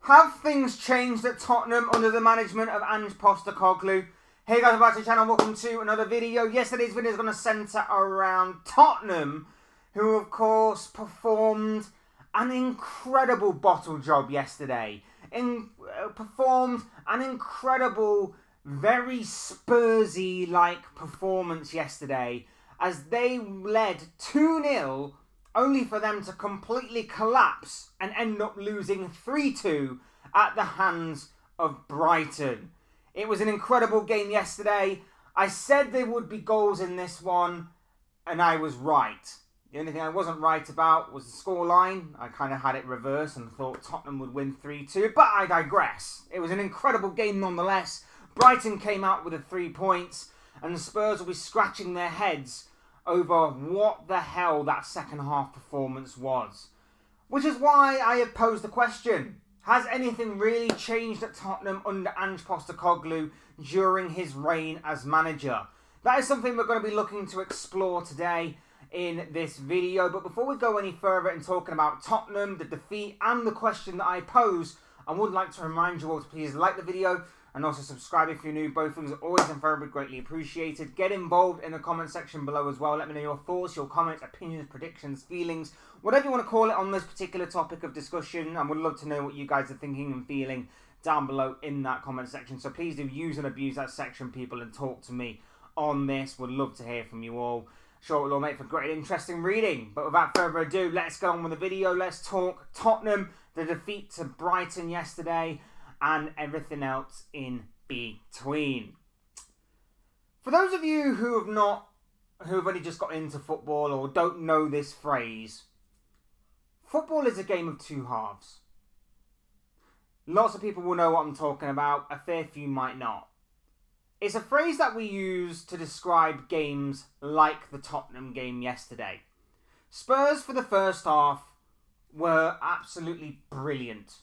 Have things changed at Tottenham under the management of Ange Postecoglou? Hey guys, welcome back to the channel. Welcome to another video. Yesterday's video is going to centre around Tottenham, who of course performed an incredible bottle job yesterday. Performed an incredible, very Spursy-like performance yesterday as they led 2-0 only for them to completely collapse and end up losing 3-2 at the hands of Brighton. It was an incredible game yesterday. I said there would be goals in this one, and I was right. The only thing I wasn't right about was the scoreline. I kind of had it reversed and thought Tottenham would win 3-2, but I digress. It was an incredible game nonetheless. Brighton came out with the 3 points, and the Spurs will be scratching their heads over what the hell that second half performance was. Which is why I have posed the question. Has anything really changed at Tottenham under Ange Postecoglou during his reign as manager? That is something we're going to be looking to explore today in this video. But before we go any further in talking about Tottenham, the defeat and the question that I pose, I would like to remind you all to please like the video and also subscribe if you're new. Both things are always and very greatly appreciated. Get involved in the comment section below as well. Let me know your thoughts, your comments, opinions, predictions, feelings, whatever you want to call it on this particular topic of discussion. I would love to know what you guys are thinking and feeling down below in that comment section. So please do use and abuse that section, people, and talk to me on this. Would love to hear from you all. Sure, it'll all make for great interesting reading. But without further ado, let's get on with the video. Let's talk Tottenham, the defeat to Brighton yesterday, and everything else in between. For those of you who have only just got into football or don't know this phrase, football is a game of two halves. Lots of people will know what I'm talking about, a fair few might not. It's a phrase that we use to describe games like the Tottenham game yesterday. Spurs for the first half were absolutely brilliant.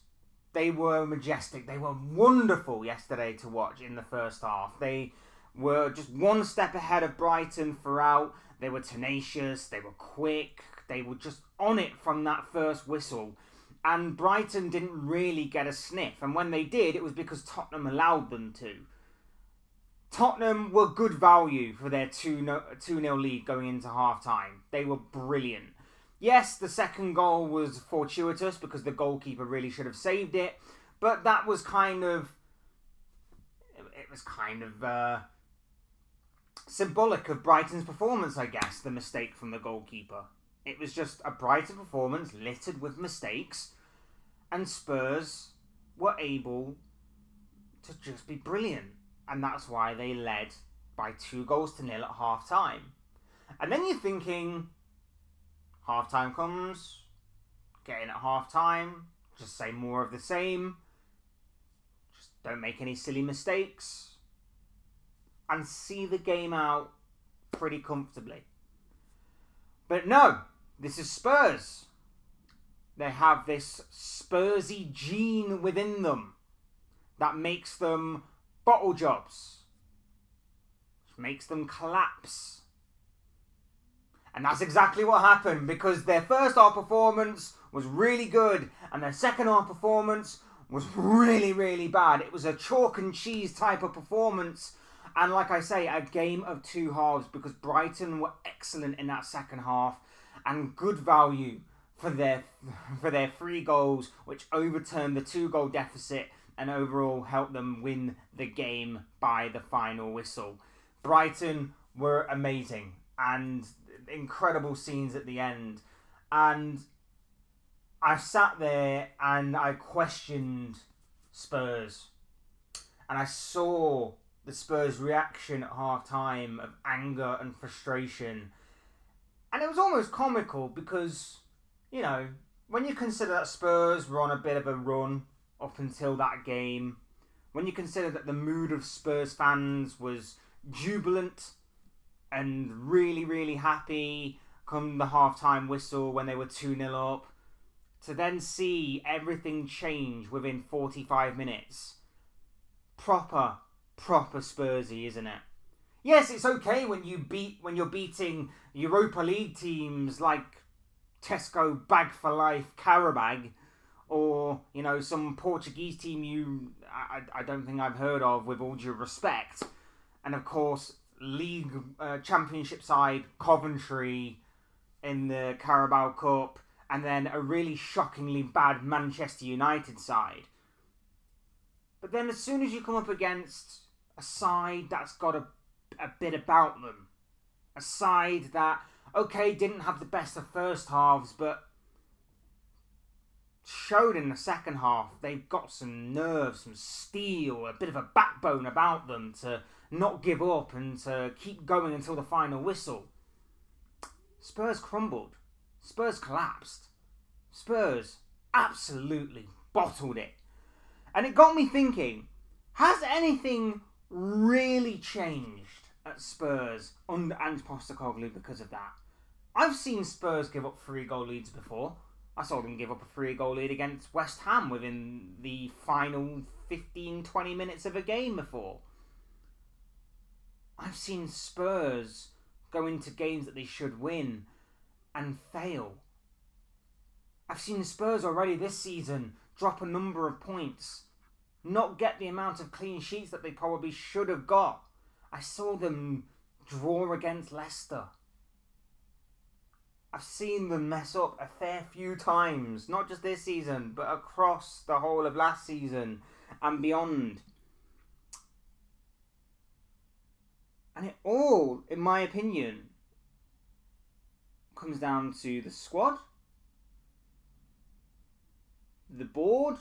They were majestic. They were wonderful yesterday to watch in the first half. They were just one step ahead of Brighton throughout. They were tenacious. They were quick. They were just on it from that first whistle. And Brighton didn't really get a sniff. And when they did, it was because Tottenham allowed them to. Tottenham were good value for their 2-0 lead going into half-time. They were brilliant. Yes, the second goal was fortuitous because the goalkeeper really should have saved it. But that was kind of symbolic of Brighton's performance, I guess, the mistake from the goalkeeper. It was just a Brighton performance littered with mistakes. And Spurs were able to just be brilliant. And that's why they led by 2-0 at half-time. And then you're thinking, half-time comes, get in at half-time, just say more of the same, just don't make any silly mistakes, and see the game out pretty comfortably. But no, this is Spurs. They have this Spursy gene within them that makes them bottle jobs, makes them collapse. And that's exactly what happened, because their first half performance was really good and their second half performance was really, really bad. It was a chalk and cheese type of performance. And like I say, a game of two halves, because Brighton were excellent in that second half and good value for their 3 goals, which overturned the 2-goal deficit and overall helped them win the game by the final whistle. Brighton were amazing and incredible scenes at the end. And I sat there and I questioned Spurs. And I saw the Spurs reaction at half-time of anger and frustration. And it was almost comical because, you know, when you consider that Spurs were on a bit of a run up until that game, when you consider that the mood of Spurs fans was jubilant and really, really happy come the half-time whistle when they were 2-0 up, to then see everything change within 45 minutes. Proper Spursy, isn't it? Yes, it's okay when you're beating Europa League teams like Tesco Bag for Life Carabag or, you know, some Portuguese team I don't think I've heard of, with all due respect. And of course, League Championship side Coventry in the Carabao Cup, and then a really shockingly bad Manchester United side. But then as soon as you come up against a side that's got a bit about them, a side that, okay, didn't have the best of first halves, but showed in the second half they've got some nerve, some steel, a bit of a backbone about them to not give up and to keep going until the final whistle. Spurs crumbled. Spurs collapsed. Spurs absolutely bottled it. And it got me thinking, has anything really changed at Spurs under Ange Postecoglou because of that? I've seen Spurs give up 3-goal leads before. I saw them give up a 3-goal lead against West Ham within the final 15-20 minutes of a game before. I've seen Spurs go into games that they should win and fail. I've seen Spurs already this season drop a number of points, not get the amount of clean sheets that they probably should have got. I saw them draw against Leicester. I've seen them mess up a fair few times, not just this season, but across the whole of last season and beyond. And it all, in my opinion, comes down to the squad, the board,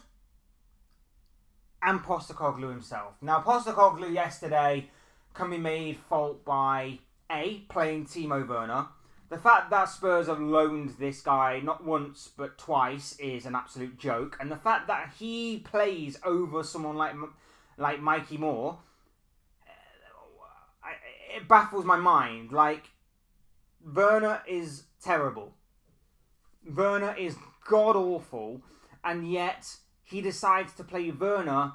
and Postecoglou himself. Now, Postecoglou yesterday can be made fault by A, playing Timo Werner. The fact that Spurs have loaned this guy not once but twice is an absolute joke. And the fact that he plays over someone like Mikey Moore, it baffles my mind. Like, Werner is terrible. Werner is god-awful. And yet, he decides to play Werner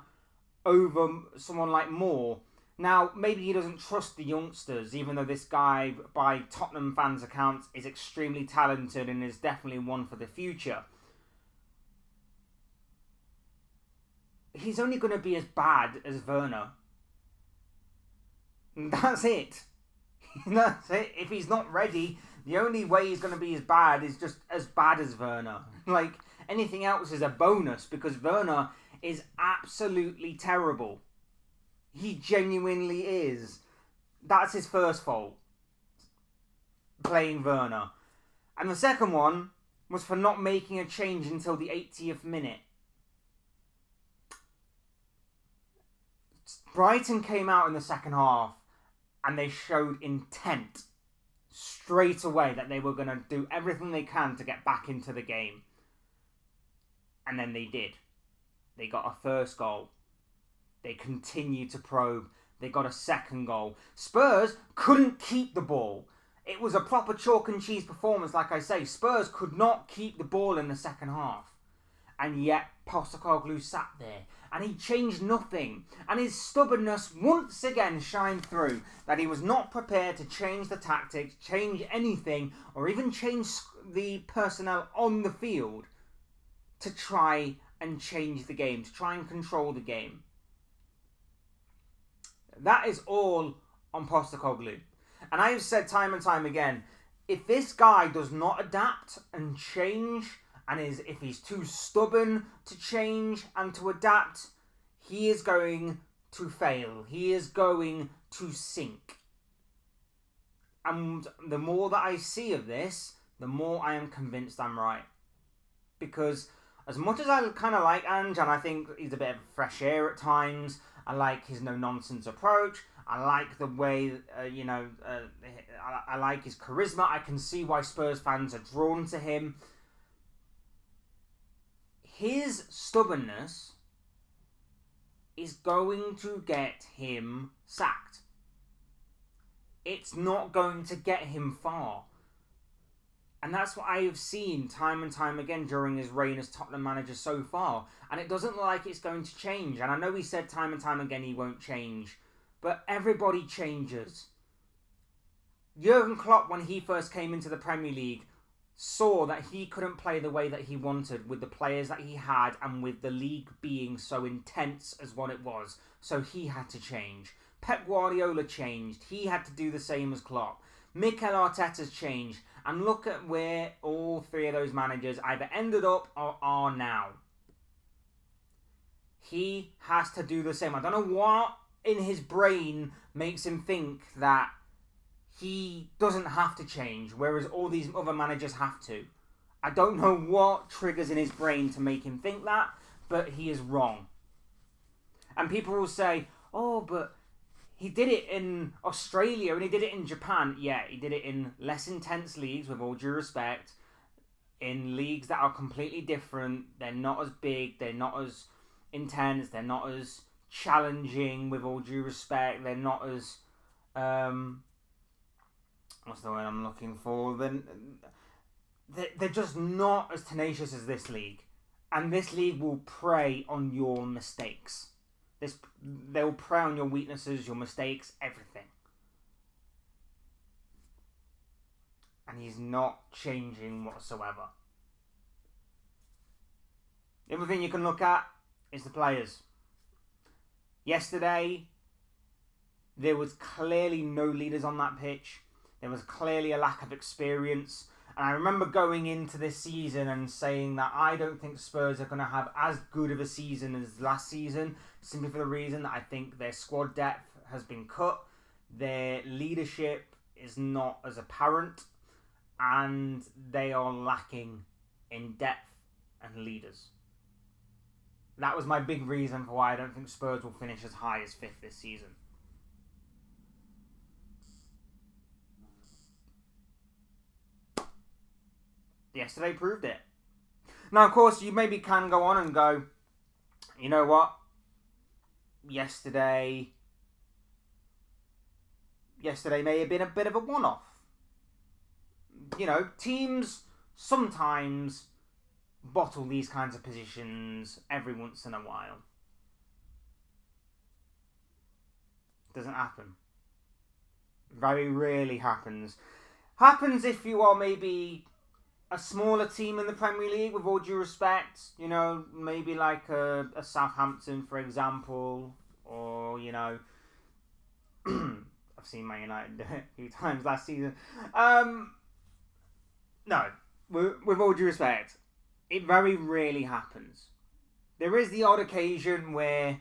over someone like Moore. Now, maybe he doesn't trust the youngsters, even though this guy, by Tottenham fans' accounts, is extremely talented and is definitely one for the future. He's only going to be as bad as Werner. That's it. That's it. If he's not ready, the only way he's going to be as bad is just as bad as Werner. Like, anything else is a bonus, because Werner is absolutely terrible. He genuinely is. That's his first fault, playing Werner. And the second one was for not making a change until the 80th minute. Brighton came out in the second half and they showed intent straight away that they were going to do everything they can to get back into the game. And then they did. They got a first goal. They continued to probe. They got a second goal. Spurs couldn't keep the ball. It was a proper chalk and cheese performance, like I say. Spurs could not keep the ball in the second half. And yet, Postecoglou sat there. And he changed nothing. And his stubbornness once again shined through. That he was not prepared to change the tactics, change anything, or even change the personnel on the field to try and change the game, to try and control the game. That is all on Postecoglou. And I have said time and time again, if this guy does not adapt and change, and if he's too stubborn to change and to adapt, he is going to fail. He is going to sink. And the more that I see of this, the more I am convinced I'm right. Because as much as I kind of like Ange, and I think he's a bit of fresh air at times, I like his no-nonsense approach. I like the way, I like his charisma. I can see why Spurs fans are drawn to him. His stubbornness is going to get him sacked. It's not going to get him far. And that's what I have seen time and time again during his reign as Tottenham manager so far. And it doesn't look like it's going to change. And I know he said time and time again he won't change. But everybody changes. Jurgen Klopp, when he first came into the Premier League, saw that he couldn't play the way that he wanted with the players that he had and with the league being so intense as what it was. So he had to change. Pep Guardiola changed. He had to do the same as Klopp. Mikel Arteta's changed. And look at where all three of those managers either ended up or are now. He has to do the same. I don't know what in his brain makes him think that he doesn't have to change, whereas all these other managers have to. I don't know what triggers in his brain to make him think that, but he is wrong. And people will say, oh, but he did it in Australia and he did it in Japan. Yeah, he did it in less intense leagues, with all due respect. In leagues that are completely different. They're not as big, they're not as intense, they're not as challenging, with all due respect. They're not as... what's the word I'm looking for? They're just not as tenacious as this league. And this league will prey on your mistakes. They'll prey on your weaknesses, your mistakes, everything. And he's not changing whatsoever. The other thing you can look at is the players. Yesterday, there was clearly no leaders on that pitch. There was clearly a lack of experience. And I remember going into this season and saying that I don't think Spurs are going to have as good of a season as last season, simply for the reason that I think their squad depth has been cut, their leadership is not as apparent, and they are lacking in depth and leaders. That was my big reason for why I don't think Spurs will finish as high as 5th this season. Yesterday proved it. Now, of course, you maybe can go on and go, you know what? Yesterday may have been a bit of a one-off. You know, teams sometimes bottle these kinds of positions every once in a while. Doesn't happen. Very rarely happens. Happens if you are maybe a smaller team in the Premier League, with all due respect. You know, maybe like a Southampton, for example. Or, you know, I've seen Man United do it a few times last season. No, with all due respect, it very rarely happens. There is the odd occasion where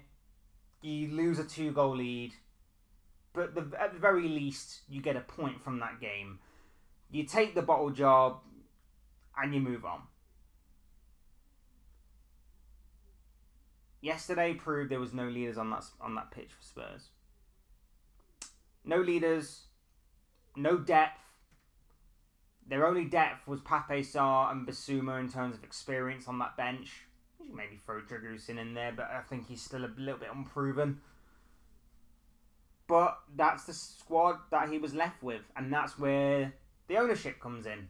you lose a 2-goal lead, but at the very least, you get a point from that game. You take the bottle job, and you move on. Yesterday proved there was no leaders on that pitch for Spurs. No leaders, no depth. Their only depth was Pape Sarr and Bissouma in terms of experience on that bench. You can maybe throw Dragusin in there, but I think he's still a little bit unproven. But that's the squad that he was left with, and that's where the ownership comes in.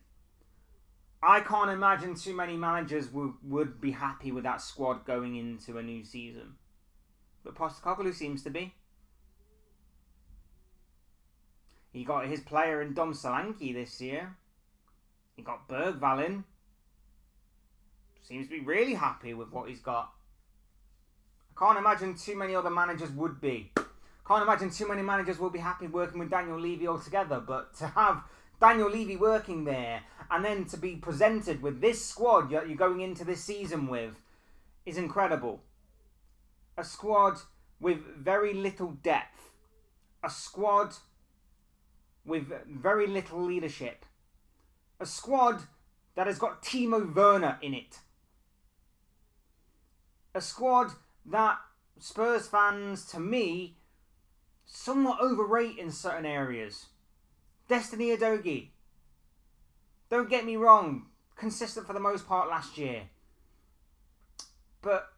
I can't imagine too many managers would be happy with that squad going into a new season. But Postecoglou seems to be. He got his player in Dom Solanke this year. He got Bergvall in. Seems to be really happy with what he's got. I can't imagine too many other managers would be. Can't imagine too many managers will be happy working with Daniel Levy altogether. But to have Daniel Levy working there, and then to be presented with this squad that you're going into this season with, is incredible. A squad with very little depth. A squad with very little leadership. A squad that has got Timo Werner in it. A squad that Spurs fans, to me, somewhat overrate in certain areas. Destiny Udogie. Don't get me wrong, consistent for the most part last year. But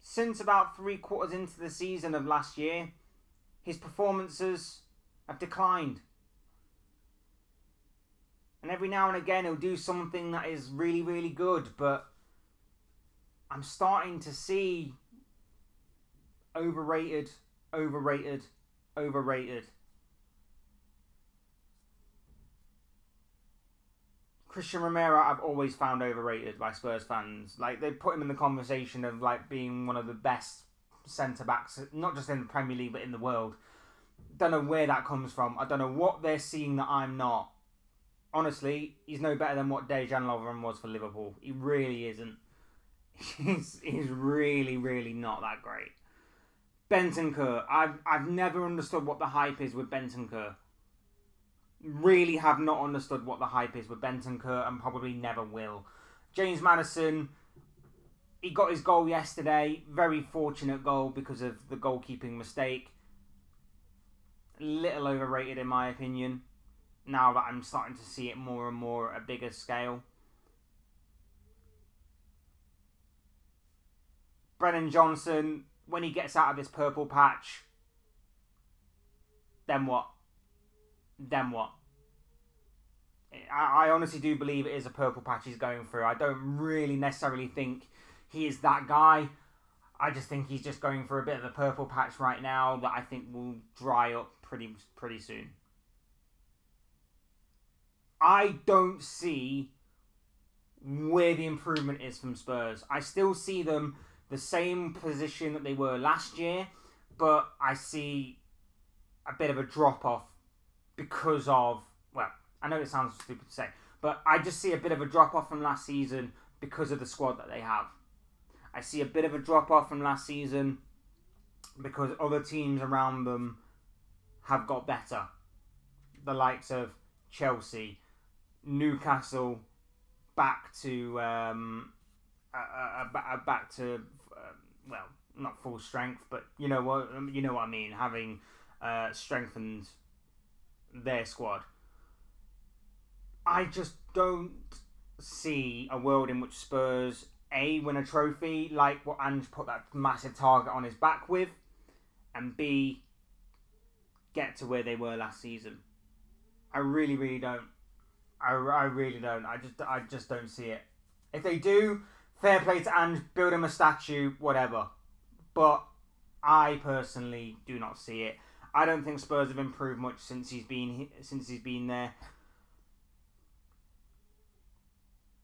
since about 3/4 into the season of last year, his performances have declined. And every now and again he'll do something that is really, really good, but I'm starting to see overrated. Christian Romero I've always found overrated by Spurs fans. Like, they put him in the conversation of, like, being one of the best centre-backs, not just in the Premier League, but in the world. Don't know where that comes from. I don't know what they're seeing that I'm not. Honestly, he's no better than what Dejan Lovren was for Liverpool. He really isn't. He's really, really not that great. Bentancur, I've never understood what the hype is with Bentancur. Really have not understood what the hype is with Bentancur and probably never will. James Maddison, he got his goal yesterday. Very fortunate goal because of the goalkeeping mistake. Little overrated in my opinion. Now that I'm starting to see it more and more at a bigger scale. Brennan Johnson, when he gets out of this purple patch, then what? Then what? I honestly do believe it is a purple patch he's going through. I don't really necessarily think he is that guy. I just think he's just going through a bit of a purple patch right now that I think will dry up pretty soon. I don't see where the improvement is from Spurs. I still see them the same position that they were last year, but I see a bit of a drop-off because of, well, I know it sounds stupid to say, but I just see a bit of a drop-off from last season because of the squad that they have. I see a bit of a drop-off from last season because other teams around them have got better. The likes of Chelsea, Newcastle, back to well, not full strength, but you know what I mean. Having strengthened their squad, I just don't see a world in which Spurs A, win a trophy like what Ange put that massive target on his back with, and B, get to where they were last season. I really, really don't. I really don't. I just don't see it. If they do, fair play to Ange, build him a statue, whatever. But I personally do not see it. I don't think Spurs have improved much since he's been there.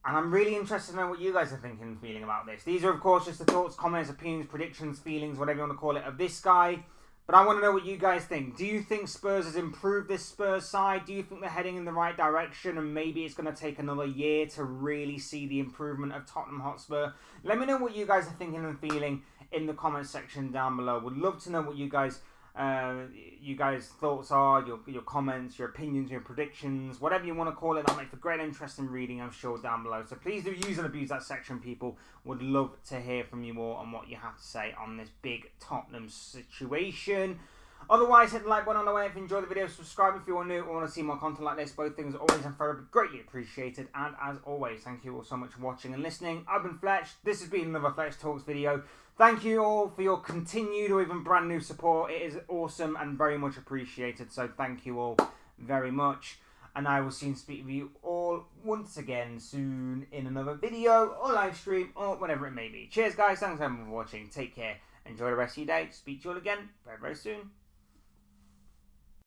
And I'm really interested to know what you guys are thinking and feeling about this. These are, of course, just the thoughts, comments, opinions, predictions, feelings, whatever you want to call it, of this guy. But I want to know what you guys think. Do you think Spurs has improved this Spurs side? Do you think they're heading in the right direction and maybe it's going to take another year to really see the improvement of Tottenham Hotspur? Let me know what you guys are thinking and feeling in the comment section down below. Would love to know what you guys' thoughts are, your comments, your opinions, your predictions, whatever you want to call it. That'll make for great interesting reading, I'm sure, down below. So please do use and abuse that section, people. Would love to hear from you all on what you have to say on this big Tottenham situation. Otherwise, hit the like button on the way if you enjoyed the video. Subscribe if you are new or want to see more content like this. Both things are always and forever greatly appreciated. And as always, thank you all so much for watching and listening. I've been Fletch. This has been another Fletch Talks video. Thank you all for your continued or even brand new support. It is awesome and very much appreciated. So thank you all very much. And I will soon speak with you all once again soon in another video or live stream or whatever it may be. Cheers, guys. Thanks for watching. Take care. Enjoy the rest of your day. Speak to you all again very, very soon.